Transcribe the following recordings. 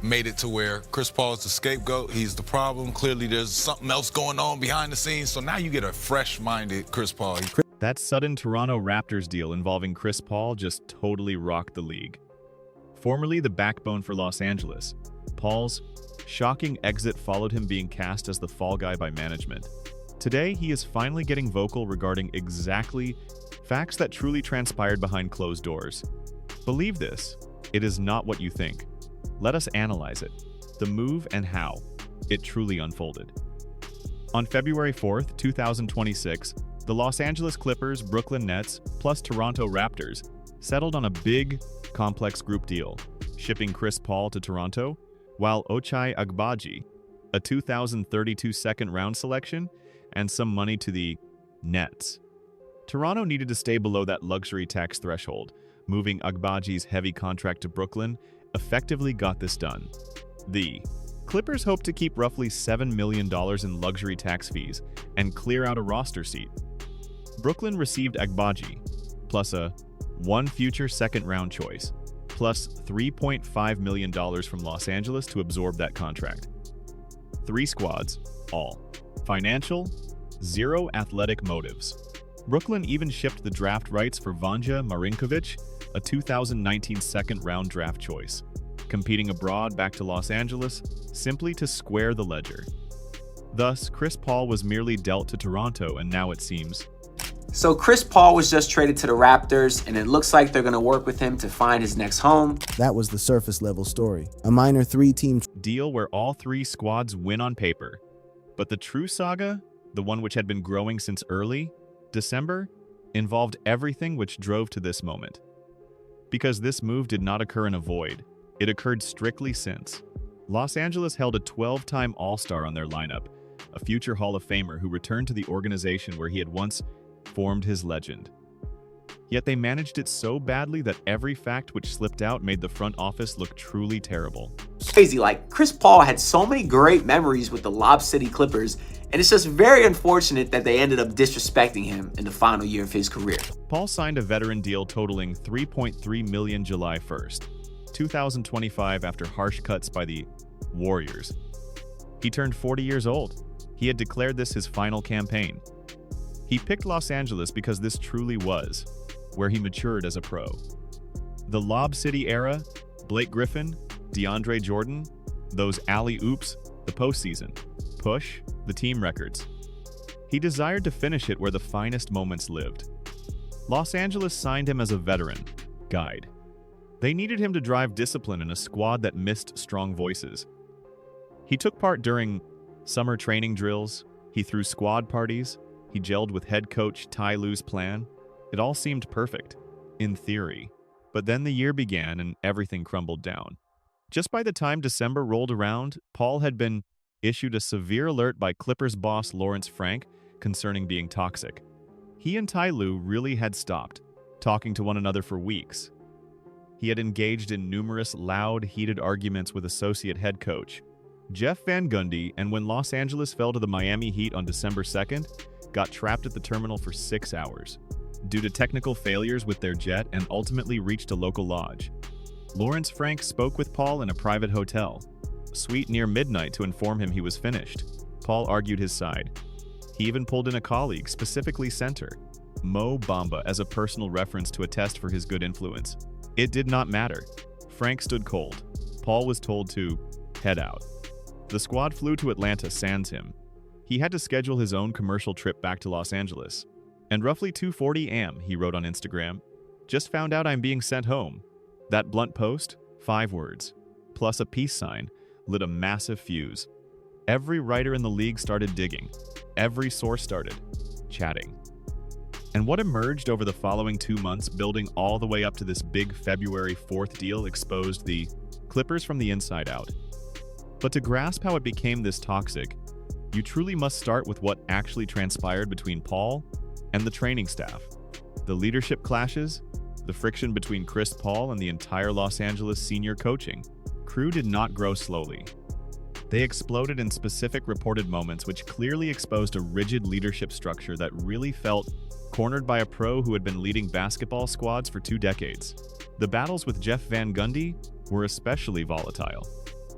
made it to where Chris Paul is the scapegoat. He's the problem. Clearly, there's something else going on behind the scenes. So now you get a fresh-minded Chris Paul. That sudden Toronto Raptors deal involving Chris Paul just totally rocked the league. Formerly the backbone for Los Angeles, Paul's shocking exit followed him being cast as the fall guy by management. Today, he is finally getting vocal regarding exactly facts that truly transpired behind closed doors. Believe this, it is not what you think. Let us analyze it, the move and how it truly unfolded. On February 4th, 2026, the Los Angeles Clippers, Brooklyn Nets, plus Toronto Raptors settled on a big, complex group deal, shipping Chris Paul to Toronto, while Ochai Agbaji, a 2032 second-round selection, and some money to the Nets. Toronto needed to stay below that luxury tax threshold. Moving Agbaji's heavy contract to Brooklyn effectively got this done. The Clippers hoped to keep roughly $7 million in luxury tax fees and clear out a roster seat. Brooklyn received Agbaji, plus one future second-round choice, plus $3.5 million from Los Angeles to absorb that contract. 3 squads, all. Financial, 0 athletic motives. Brooklyn even shipped the draft rights for Vanja Marinkovic, a 2019 second-round draft choice, competing abroad back to Los Angeles simply to square the ledger. Thus, Chris Paul was merely dealt to Toronto, and now it seems. So Chris Paul was just traded to the Raptors, and it looks like they're going to work with him to find his next home. That was the surface level story. A minor 3-team deal where all 3 squads win on paper. But the true saga, the one which had been growing since early December, involved everything which drove to this moment. Because this move did not occur in a void, it occurred strictly since. Los Angeles held a 12-time All-Star on their lineup, a future Hall of Famer who returned to the organization where he had once formed his legend. Yet they managed it so badly that every fact which slipped out made the front office look truly terrible. Crazy, like Chris Paul had so many great memories with the Lob City Clippers, and it's just very unfortunate that they ended up disrespecting him in the final year of his career. Paul signed a veteran deal totaling $3.3 million July 1st, 2025 after harsh cuts by the Warriors. He turned 40 years old. He had declared this his final campaign. He picked Los Angeles because this truly was where he matured as a pro. The Lob City era, Blake Griffin, DeAndre Jordan, those alley-oops, the postseason, push, the team records. He desired to finish it where the finest moments lived. Los Angeles signed him as a veteran guide. They needed him to drive discipline in a squad that missed strong voices. He took part during summer training drills, he threw squad parties, he gelled with head coach Ty Lue's plan. It all seemed perfect, in theory. But then the year began and everything crumbled down. Just by the time December rolled around, Paul had been issued a severe alert by Clippers boss Lawrence Frank concerning being toxic. He and Ty Lue really had stopped talking to one another for weeks. He had engaged in numerous loud, heated arguments with associate head coach Jeff Van Gundy, and when Los Angeles fell to the Miami Heat on December 2nd, got trapped at the terminal for 6 hours due to technical failures with their jet and ultimately reached a local lodge. Lawrence Frank spoke with Paul in a private hotel suite near midnight to inform him he was finished. Paul argued his side. He even pulled in a colleague, specifically center Mo Bamba, as a personal reference to attest for his good influence. It did not matter. Frank stood cold. Paul was told to head out. The squad flew to Atlanta sans him. He had to schedule his own commercial trip back to Los Angeles. And roughly 2:40 a.m., he wrote on Instagram, "Just found out I'm being sent home." That blunt post, 5 words, plus a peace sign, lit a massive fuse. Every writer in the league started digging. Every source started chatting. And what emerged over the following 2 months, building all the way up to this big February 4th deal, exposed the Clippers from the inside out. But to grasp how it became this toxic, you truly must start with what actually transpired between Paul and the training staff. The leadership clashes, the friction between Chris Paul and the entire Los Angeles senior coaching crew did not grow slowly. They exploded in specific reported moments which clearly exposed a rigid leadership structure that really felt cornered by a pro who had been leading basketball squads for 2 decades. The battles with Jeff Van Gundy were especially volatile.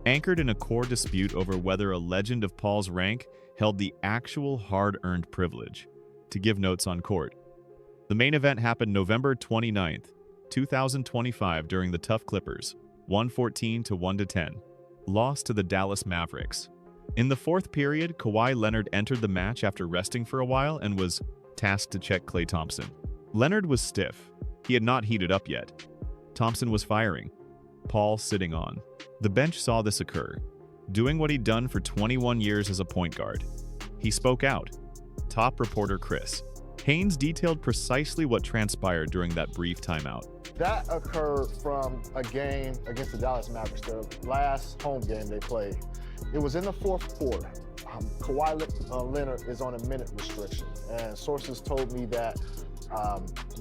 anchored in a core dispute over whether a legend of Paul's rank held the actual hard-earned privilege to give notes on court. The main event happened November 29th, 2025 during the tough Clippers, 114 to 110, lost to the Dallas Mavericks. In the fourth period, Kawhi Leonard entered the match after resting for a while and was tasked to check Klay Thompson. Leonard was stiff. He had not heated up yet. Thompson was firing. Paul sitting on. The bench saw this occur, doing what he'd done for 21 years as a point guard. He spoke out. Top reporter Chris Haynes detailed precisely what transpired during that brief timeout. That occurred from a game against the Dallas Mavericks, the last home game they played. It was in the fourth quarter. Kawhi Leonard is on a minute restriction, and sources told me that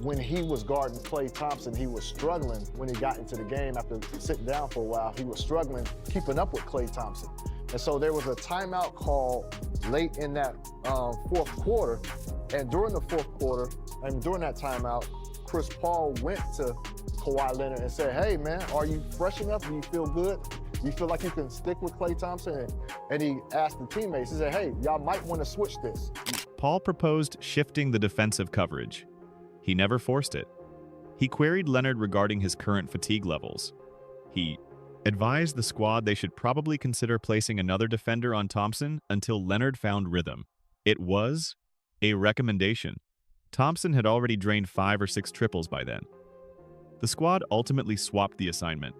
when he was guarding Klay Thompson, he was struggling when he got into the game after sitting down for a while. He was struggling keeping up with Klay Thompson. And so there was a timeout call late in that fourth quarter. And during the fourth quarter, and during that timeout, Chris Paul went to Kawhi Leonard and said, "Hey man, are you fresh enough? Do you feel good? Do you feel like you can stick with Klay Thompson?" And he asked the teammates, he said, "Hey, y'all might want to switch this." Paul proposed shifting the defensive coverage. He never forced it. He queried Leonard regarding his current fatigue levels. He advised the squad they should probably consider placing another defender on Thompson until Leonard found rhythm. It was a recommendation. Thompson had already drained 5 or 6 triples by then. The squad ultimately swapped the assignment.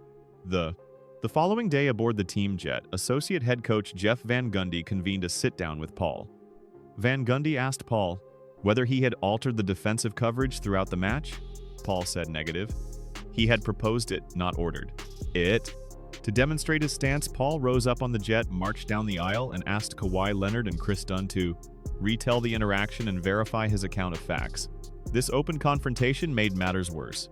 The following day aboard the team jet, associate head coach Jeff Van Gundy convened a sit-down with Paul. Van Gundy asked Paul whether he had altered the defensive coverage throughout the match. Paul said negative. He had proposed it, not ordered it. To demonstrate his stance, Paul rose up on the jet, marched down the aisle, and asked Kawhi Leonard and Chris Dunn to retell the interaction and verify his account of facts. This open confrontation made matters worse.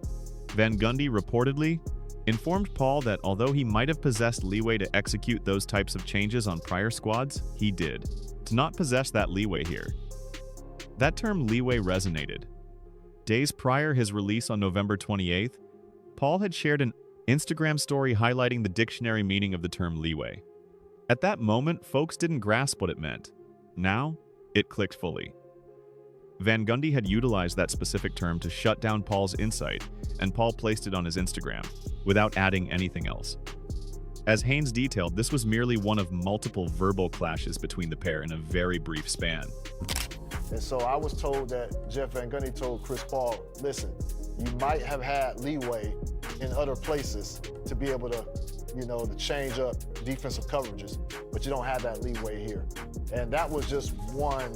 Van Gundy reportedly informed Paul that although he might have possessed leeway to execute those types of changes on prior squads, he did to not possess that leeway here. That term leeway resonated. Days prior his release on November 28th, Paul had shared an Instagram story highlighting the dictionary meaning of the term leeway. At that moment, folks didn't grasp what it meant. Now, it clicked fully. Van Gundy had utilized that specific term to shut down Paul's insight, and Paul placed it on his Instagram, without adding anything else. As Haynes detailed, this was merely one of multiple verbal clashes between the pair in a very brief span. And so I was told that Jeff Van Gundy told Chris Paul, "Listen, you might have had leeway in other places to be able to, to change up defensive coverages, but you don't have that leeway here." And that was just one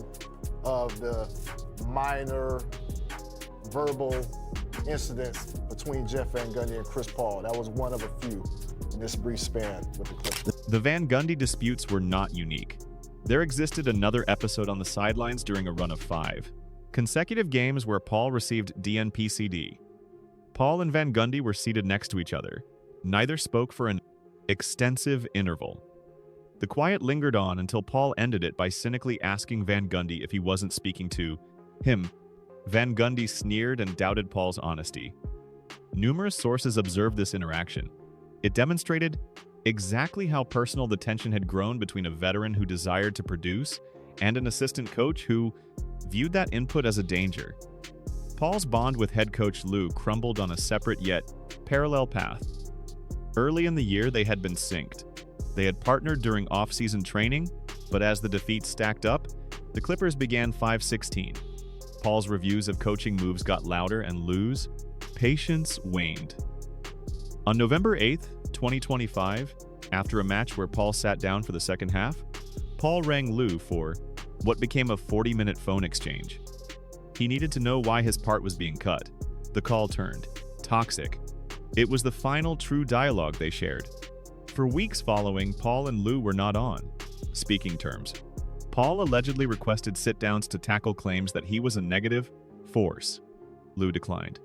of the minor verbal incidents between Jeff Van Gundy and Chris Paul. That was one of a few in this brief span with the Clippers. The Van Gundy disputes were not unique. There existed another episode on the sidelines during a run of 5 consecutive games where Paul received DNP-CD. Paul and Van Gundy were seated next to each other. Neither spoke for an extensive interval. The quiet lingered on until Paul ended it by cynically asking Van Gundy if he wasn't speaking to him. Van Gundy sneered and doubted Paul's honesty. Numerous sources observed this interaction. It demonstrated exactly how personal the tension had grown between a veteran who desired to produce and an assistant coach who viewed that input as a danger. Paul's bond with head coach Lue crumbled on a separate yet parallel path. Early in the year, they had been synced. They had partnered during off-season training, but as the defeats stacked up, the Clippers began 5-16. Paul's reviews of coaching moves got louder and Lue's patience waned. On November 8th, 2025, after a match where Paul sat down for the second half, Paul rang Lue for what became a 40-minute phone exchange. He needed to know why his part was being cut. The call turned toxic. It was the final true dialogue they shared. For weeks following, Paul and Lue were not on speaking terms. Paul allegedly requested sit-downs to tackle claims that he was a negative force. Lue declined.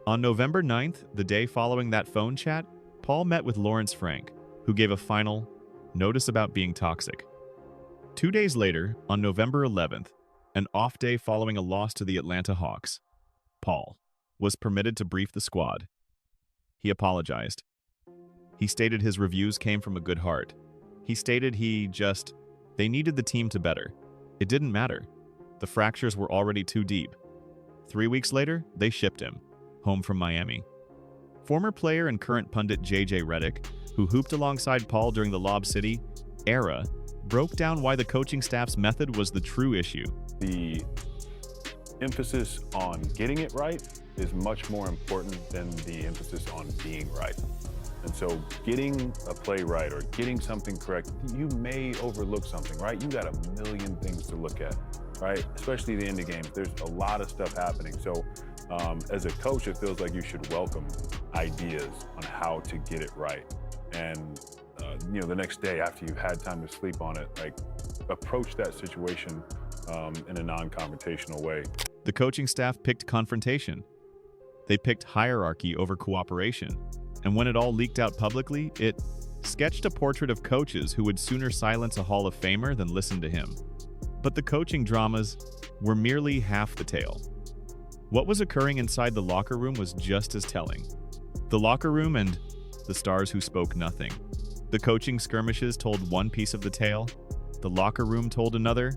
On November 9th, the day following that phone chat, Paul met with Lawrence Frank, who gave a final notice about being toxic. 2 days later, on November 11th, an off day following a loss to the Atlanta Hawks, Paul was permitted to brief the squad. He apologized. He stated his reviews came from a good heart. He stated they needed the team to better. It didn't matter. The fractures were already too deep. 3 weeks later, they shipped him, home from Miami. Former player and current pundit J.J. Redick, who hooped alongside Paul during the Lob City era, broke down why the coaching staff's method was the true issue. The emphasis on getting it right is much more important than the emphasis on being right. And so getting a play right or getting something correct, you may overlook something, right? You got a million things to look at, right? Especially the end of games. There's a lot of stuff happening. So as a coach, it feels like you should welcome ideas on how to get it right. And the next day after you've had time to sleep on it, like approach that situation in a non-confrontational way. The coaching staff picked confrontation. They picked hierarchy over cooperation. And when it all leaked out publicly, it sketched a portrait of coaches who would sooner silence a Hall of Famer than listen to him. But the coaching dramas were merely half the tale. What was occurring inside the locker room was just as telling. The locker room and the stars who spoke nothing. The coaching skirmishes told one piece of the tale, the locker room told another,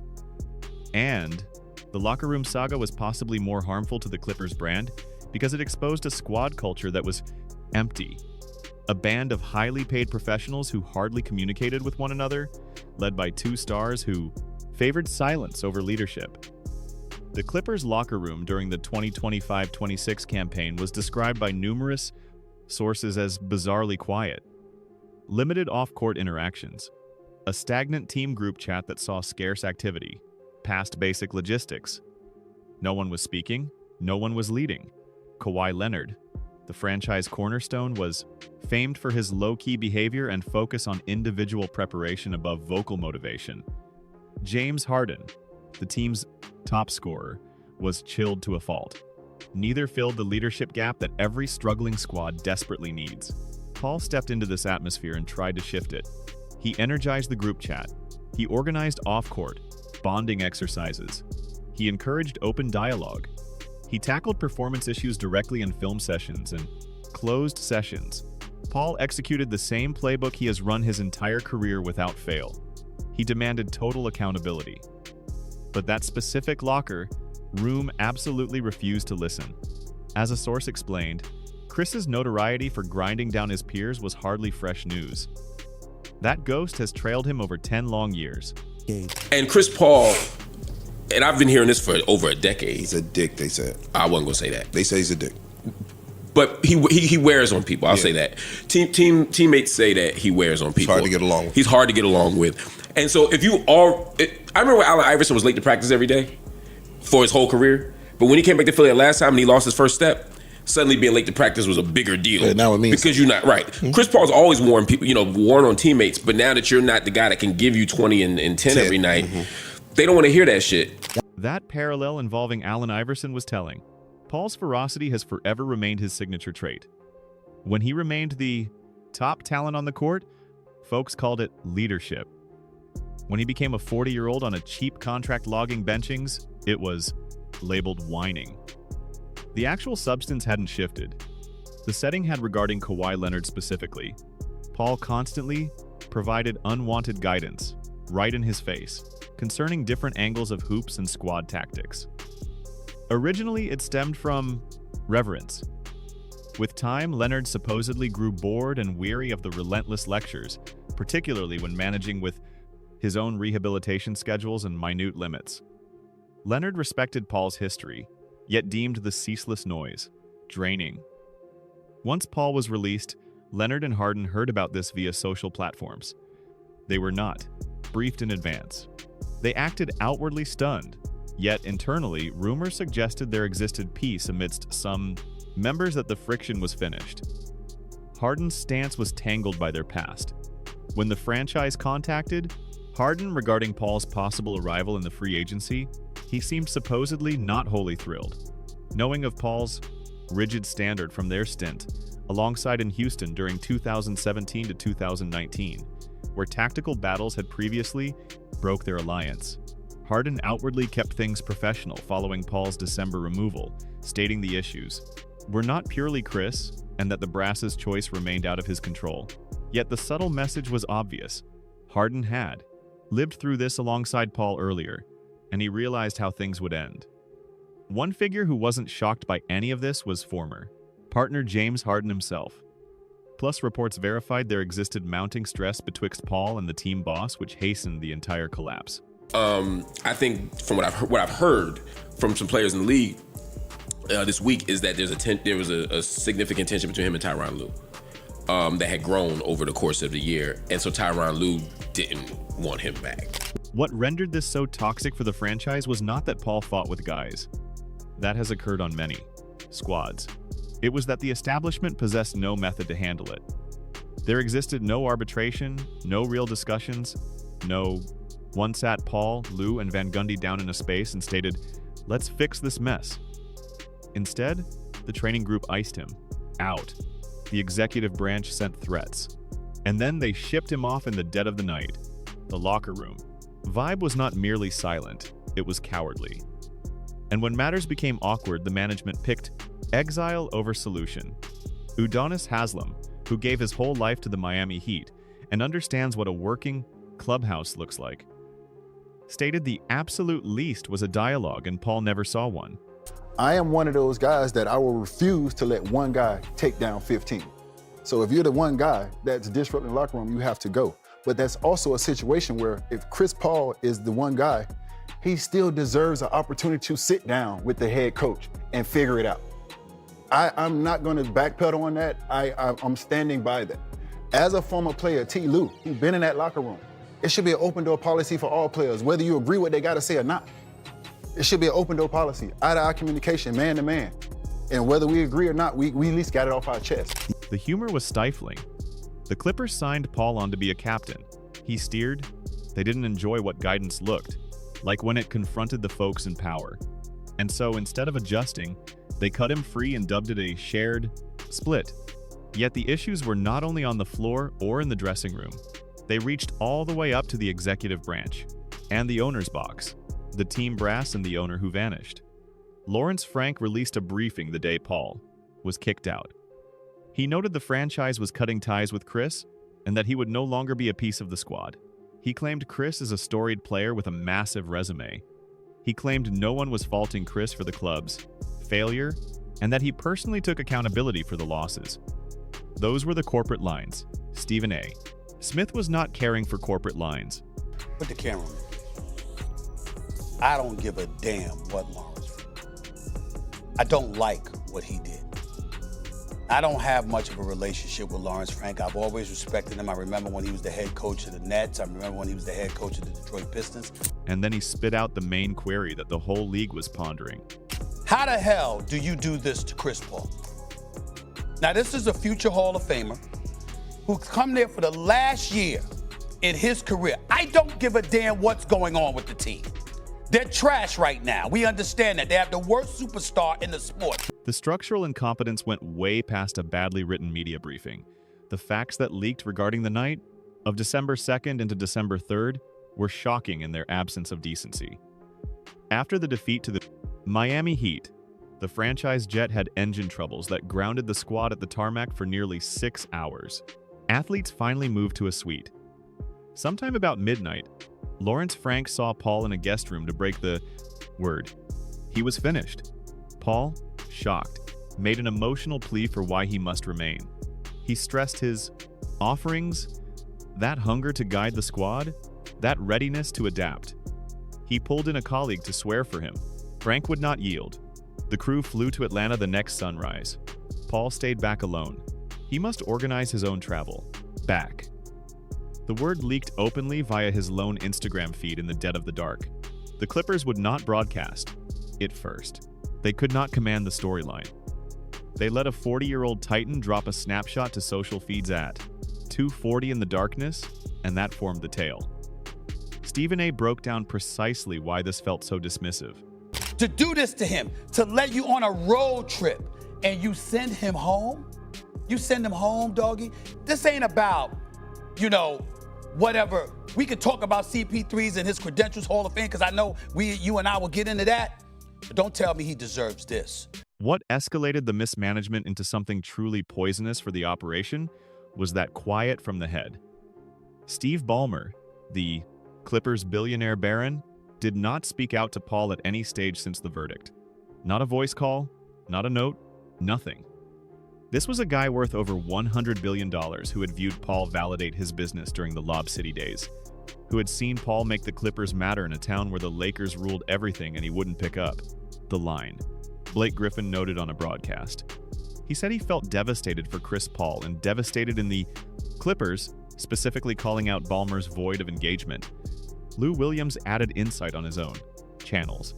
and the locker room saga was possibly more harmful to the Clippers brand because it exposed a squad culture that was empty. A band of highly paid professionals who hardly communicated with one another, led by two stars who favored silence over leadership. The Clippers' locker room during the 2025-26 campaign was described by numerous sources as bizarrely quiet. Limited off-court interactions, a stagnant team group chat that saw scarce activity, past basic logistics. No one was speaking, no one was leading. Kawhi Leonard, the franchise cornerstone, was famed for his low-key behavior and focus on individual preparation above vocal motivation. James Harden, the team's top scorer, was chilled to a fault. Neither filled the leadership gap that every struggling squad desperately needs. Paul stepped into this atmosphere and tried to shift it. He energized the group chat. He organized off-court, bonding exercises. He encouraged open dialogue. He tackled performance issues directly in film sessions and closed sessions. Paul executed the same playbook he has run his entire career without fail. He demanded total accountability. But that specific locker room absolutely refused to listen. As a source explained, Chris's notoriety for grinding down his peers was hardly fresh news. That ghost has trailed him over 10 long years. And Chris Paul, and I've been hearing this for over a decade. He's a dick, they said. I wasn't going to say that. They say he's a dick. But he wears on people. I'll say that. Teammates say that he wears on people. He's hard to get along with. He's hard to get along with. And so if you all... I remember when Allen Iverson was late to practice every day for his whole career. But when he came back to Philly that last time and he lost his first step, suddenly being late to practice was a bigger deal. Yeah, now it means because you're not right. Mm-hmm. Chris Paul's always warned people, warned on teammates. But now that you're not the guy that can give you 20 and 10 every night, they don't want to hear that shit. That parallel involving Allen Iverson was telling. Paul's ferocity has forever remained his signature trait. When he remained the top talent on the court, folks called it leadership. When he became a 40-year-old on a cheap contract logging benchings, it was labeled whining. The actual substance hadn't shifted. The setting had regarding Kawhi Leonard specifically. Paul constantly provided unwanted guidance, right in his face, concerning different angles of hoops and squad tactics. Originally, it stemmed from reverence. With time, Leonard supposedly grew bored and weary of the relentless lectures, particularly when managing with his own rehabilitation schedules and minute limits. Leonard respected Paul's history, yet deemed the ceaseless noise draining. Once Paul was released, Leonard and Harden heard about this via social platforms. They were not briefed in advance. They acted outwardly stunned, yet internally, rumors suggested there existed peace amidst some members that the friction was finished. Harden's stance was tangled by their past. When the franchise contacted Harden regarding Paul's possible arrival in the free agency, he seemed supposedly not wholly thrilled, knowing of Paul's rigid standard from their stint alongside in Houston during 2017 to 2019, where tactical battles had previously broke their alliance. Harden outwardly kept things professional following Paul's December removal, stating the issues were not purely Chris and that the brass's choice remained out of his control. Yet the subtle message was obvious. Harden had lived through this alongside Paul earlier, and he realized how things would end. One figure who wasn't shocked by any of this was former partner James Harden himself. Plus, reports verified there existed mounting stress betwixt Paul and the team boss, which hastened the entire collapse. I think from what I've heard from some players in the league this week is that there was a significant tension between him and Tyronn Lue that had grown over the course of the year, and so Tyronn Lue didn't want him back. What rendered this so toxic for the franchise was not that Paul fought with guys. That has occurred on many squads. It was that the establishment possessed no method to handle it. There existed no arbitration, no real discussions, no... One sat Paul, Lue, and Van Gundy down in a space and stated, "Let's fix this mess." Instead, the training group iced him out. The executive branch sent threats. And then they shipped him off in the dead of the night. The locker room. Vibe was not merely silent, it was cowardly. And when matters became awkward, the management picked exile over solution. Udonis Haslem, who gave his whole life to the Miami Heat and understands what a working clubhouse looks like, stated the absolute least was a dialogue, and Paul never saw one. I am one of those guys that I will refuse to let one guy take down 15. So if you're the one guy that's disrupting the locker room, you have to go. But that's also a situation where if Chris Paul is the one guy, he still deserves an opportunity to sit down with the head coach and figure it out. I'm not going to backpedal on that. I'm standing by that. As a former player, Ty Lue, who's been in that locker room, it should be an open door policy for all players, whether you agree what they got to say or not. It should be an open door policy, eye-to-eye communication, man to man. And whether we agree or not, we at least got it off our chest. The humor was stifling. The Clippers signed Paul on to be a captain. He steered. They didn't enjoy what guidance looked like when it confronted the folks in power. And so instead of adjusting, they cut him free and dubbed it a shared split. Yet the issues were not only on the floor or in the dressing room. They reached all the way up to the executive branch and the owner's box, the team brass and the owner who vanished. Lawrence Frank released a briefing the day Paul was kicked out. He noted the franchise was cutting ties with Chris and that he would no longer be a piece of the squad. He claimed Chris is a storied player with a massive resume. He claimed no one was faulting Chris for the club's failure and that he personally took accountability for the losses. Those were the corporate lines. Stephen A. Smith was not caring for corporate lines. Put the camera on me. I don't give a damn what Lawrence. I don't like what he did. I don't have much of a relationship with Lawrence Frank. I've always respected him. I remember when he was the head coach of the Nets. I remember when he was the head coach of the Detroit Pistons. And then he spit out the main query that the whole league was pondering. How the hell do you do this to Chris Paul? Now, this is a future Hall of Famer who's come there for the last year in his career. I don't give a damn what's going on with the team. They're trash right now. We understand that. They have the worst superstar in the sport. The structural incompetence went way past a badly written media briefing. The facts that leaked regarding the night of December 2nd into December 3rd were shocking in their absence of decency. After the defeat to the Miami Heat, the franchise jet had engine troubles that grounded the squad at the tarmac for nearly 6 hours. Athletes finally moved to a suite. Sometime about midnight, Lawrence Frank saw Paul in a guest room to break the word. He was finished. Paul, shocked, made an emotional plea for why he must remain. He stressed his offerings, that hunger to guide the squad, that readiness to adapt. He pulled in a colleague to swear for him. Frank would not yield. The crew flew to Atlanta the next sunrise. Paul stayed back alone. He must organize his own travel. Back. The word leaked openly via his lone Instagram feed in the dead of the dark. The Clippers would not broadcast it first. They could not command the storyline. They let a 40-year-old Titan drop a snapshot to social feeds at 2:40 in the darkness, and that formed the tale. Stephen A. broke down precisely why this felt so dismissive. To do this to him, to let you on a road trip, and you send him home? You send him home, doggy? This ain't about, whatever. We could talk about CP3's and his credentials, Hall of Fame, because I know you and I will get into that. But don't tell me he deserves this. What escalated the mismanagement into something truly poisonous for the operation was that quiet from the head. Steve Ballmer, the Clippers billionaire baron, did not speak out to Paul at any stage since the verdict. Not a voice call, not a note, nothing. This was a guy worth over $100 billion who had viewed Paul validate his business during the Lob City days, who had seen Paul make the Clippers matter in a town where the Lakers ruled everything and he wouldn't pick up the line. Blake Griffin noted on a broadcast. He said he felt devastated for Chris Paul and devastated in the Clippers, specifically calling out Ballmer's void of engagement. Lou Williams added insight on his own channels,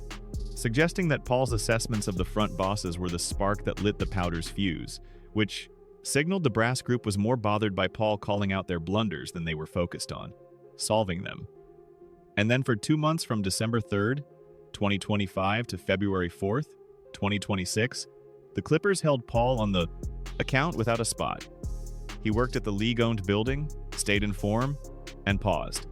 suggesting that Paul's assessments of the front bosses were the spark that lit the powder's fuse, which signaled the brass group was more bothered by Paul calling out their blunders than they were focused on solving them. And then for 2 months from December 3rd, 2025 to February 4th, 2026, the Clippers held Paul on the account without a spot. He worked at the league-owned building, stayed in form, and paused.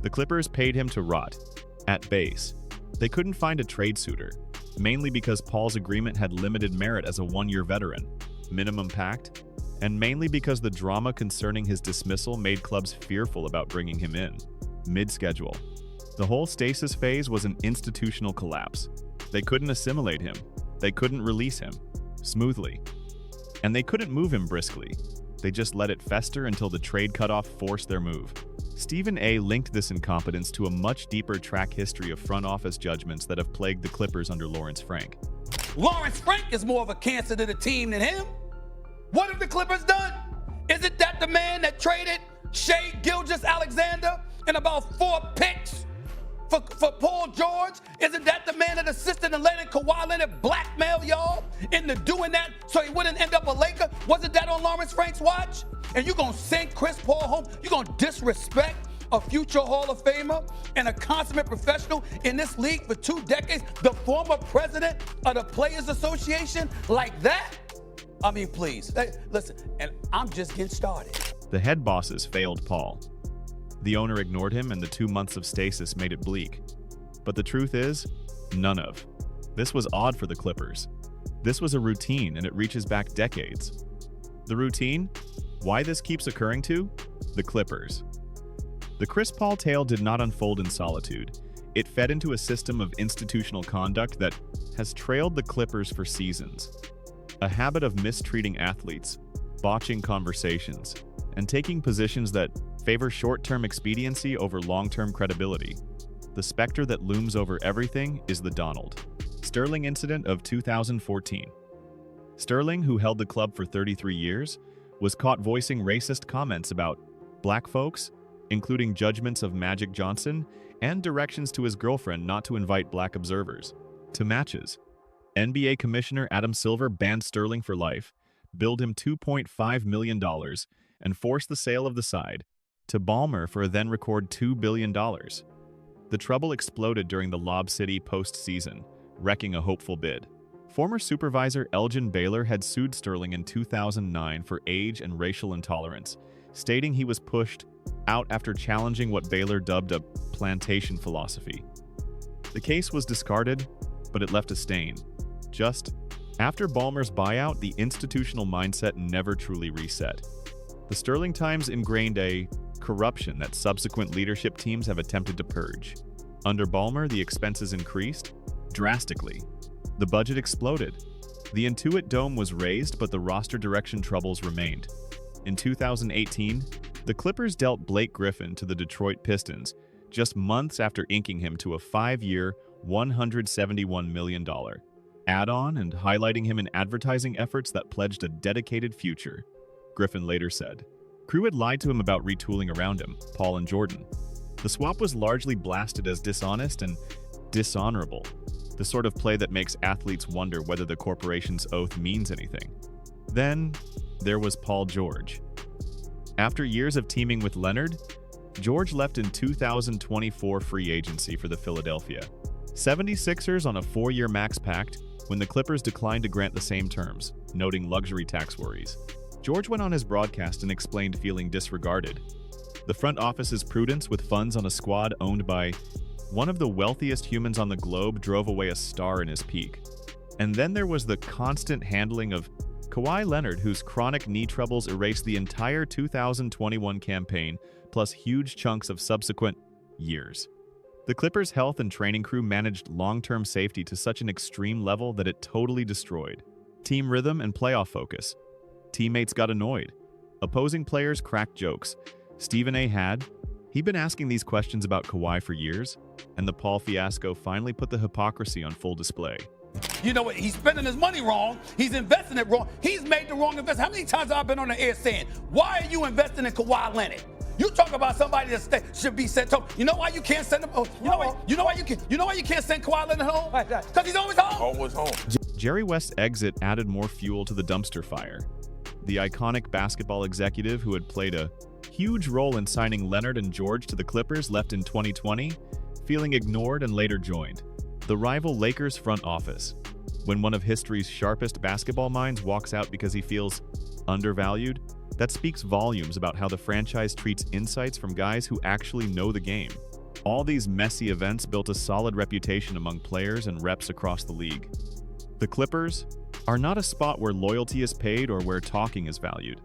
The Clippers paid him to rot, at base. They couldn't find a trade suitor, mainly because Paul's agreement had limited merit as a 1-year veteran, minimum pact, and mainly because the drama concerning his dismissal made clubs fearful about bringing him in, mid-schedule. The whole stasis phase was an institutional collapse. They couldn't assimilate him. They couldn't release him smoothly. And they couldn't move him briskly. They just let it fester until the trade cutoff forced their move. Stephen A. linked this incompetence to a much deeper track history of front office judgments that have plagued the Clippers under Lawrence Frank. Lawrence Frank is more of a cancer to the team than him. What have the Clippers done? Is it that the man that traded Shai Gilgeous-Alexander and about 4 picks for Paul George? Is it that the man that assisted and letting Kawhi Leonard blackmail y'all into doing that so he wouldn't end up a Laker? Wasn't that on Lawrence Frank's watch? And you gonna send Chris Paul home? You gonna disrespect a future Hall of Famer and a consummate professional in this league for 2 decades, the former president of the Players Association, like that? I mean, please, listen, and I'm just getting started. The head bosses failed Paul. The owner ignored him, and the 2 months of stasis made it bleak. But the truth is, none of. This was odd for the Clippers. This was a routine, and it reaches back decades. The routine? Why this keeps occurring to? The Clippers. The Chris Paul tale did not unfold in solitude. It fed into a system of institutional conduct that has trailed the Clippers for seasons. A habit of mistreating athletes, botching conversations, and taking positions that favor short-term expediency over long-term credibility. The specter that looms over everything is the Donald Sterling incident of 2014. Sterling, who held the club for 33 years, was caught voicing racist comments about black folks, including judgments of Magic Johnson and directions to his girlfriend not to invite black observers to matches. NBA Commissioner Adam Silver banned Sterling for life, billed him $2.5 million, and forced the sale of the side to Ballmer for a then-record $2 billion. The trouble exploded during the Lob City postseason, wrecking a hopeful bid. Former supervisor Elgin Baylor had sued Sterling in 2009 for age and racial intolerance, stating he was pushed out after challenging what Baylor dubbed a plantation philosophy. The case was discarded, but it left a stain. Just after Ballmer's buyout, the institutional mindset never truly reset. The Sterling Times ingrained a corruption that subsequent leadership teams have attempted to purge. Under Ballmer, the expenses increased drastically. The budget exploded. The Intuit Dome was raised, but the roster direction troubles remained. In 2018, the Clippers dealt Blake Griffin to the Detroit Pistons just months after inking him to a 5-year, $171 million add-on and highlighting him in advertising efforts that pledged a dedicated future. Griffin later said, "Crew had lied to him about retooling around him, Paul and Jordan. The swap was largely blasted as dishonest and dishonorable, the sort of play that makes athletes wonder whether the corporation's oath means anything." Then, there was Paul George. After years of teaming with Leonard, George left in 2024 free agency for the Philadelphia 76ers on a 4-year max pact when the Clippers declined to grant the same terms, noting luxury tax worries. George went on his broadcast and explained feeling disregarded. The front office's prudence with funds on a squad owned by one of the wealthiest humans on the globe drove away a star in his peak. And then there was the constant handling of Kawhi Leonard, whose chronic knee troubles erased the entire 2021 campaign, plus huge chunks of subsequent years. The Clippers' health and training crew managed long-term safety to such an extreme level that it totally destroyed team rhythm and playoff focus. Teammates got annoyed. Opposing players cracked jokes. Stephen A. he'd been asking these questions about Kawhi for years, and the Paul fiasco finally put the hypocrisy on full display. You know what? He's spending his money wrong. He's investing it wrong. He's made the wrong investment. How many times have I been on the air saying, why are you investing in Kawhi Leonard? You talk about somebody that should be sent home. You know why you can't send him? You know why you can't send Kawhi Leonard home? Because he's always home. Always home. Jerry West's exit added more fuel to the dumpster fire. The iconic basketball executive who had played a huge role in signing Leonard and George to the Clippers left in 2020, feeling ignored and later joined the rival Lakers front office. When one of history's sharpest basketball minds walks out because he feels undervalued, that speaks volumes about how the franchise treats insights from guys who actually know the game. All these messy events built a solid reputation among players and reps across the league. The Clippers are not a spot where loyalty is paid or where talking is valued.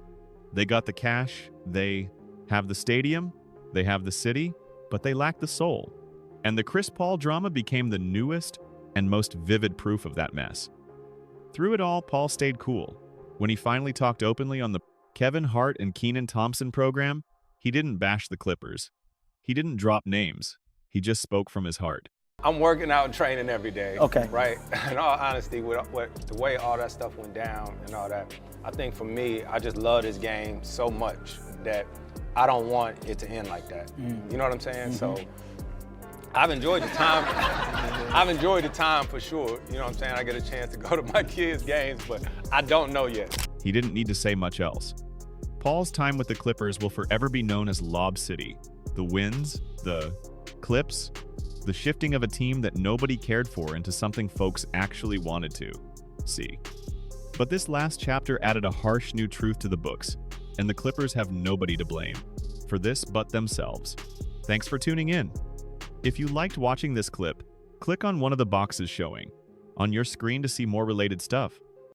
They got the cash, they have the stadium, they have the city, but they lack the soul. And the Chris Paul drama became the newest and most vivid proof of that mess. Through it all, Paul stayed cool. When he finally talked openly on the Kevin Hart and Kenan Thompson program, he didn't bash the Clippers. He didn't drop names. He just spoke from his heart. I'm working out and training every day. Okay. Right? In all honesty, with the way all that stuff went down and all that, I think for me, I just love this game so much that I don't want it to end like that. You know what I'm saying? So I've enjoyed the time. I've enjoyed the time for sure. You know what I'm saying? I get a chance to go to my kids' games, but I don't know yet. He didn't need to say much else. Paul's time with the Clippers will forever be known as Lob City. The wins, the clips, the shifting of a team that nobody cared for into something folks actually wanted to see. But this last chapter added a harsh new truth to the books, and the Clippers have nobody to blame for this but themselves. Thanks for tuning in. If you liked watching this clip, click on one of the boxes showing on your screen to see more related stuff.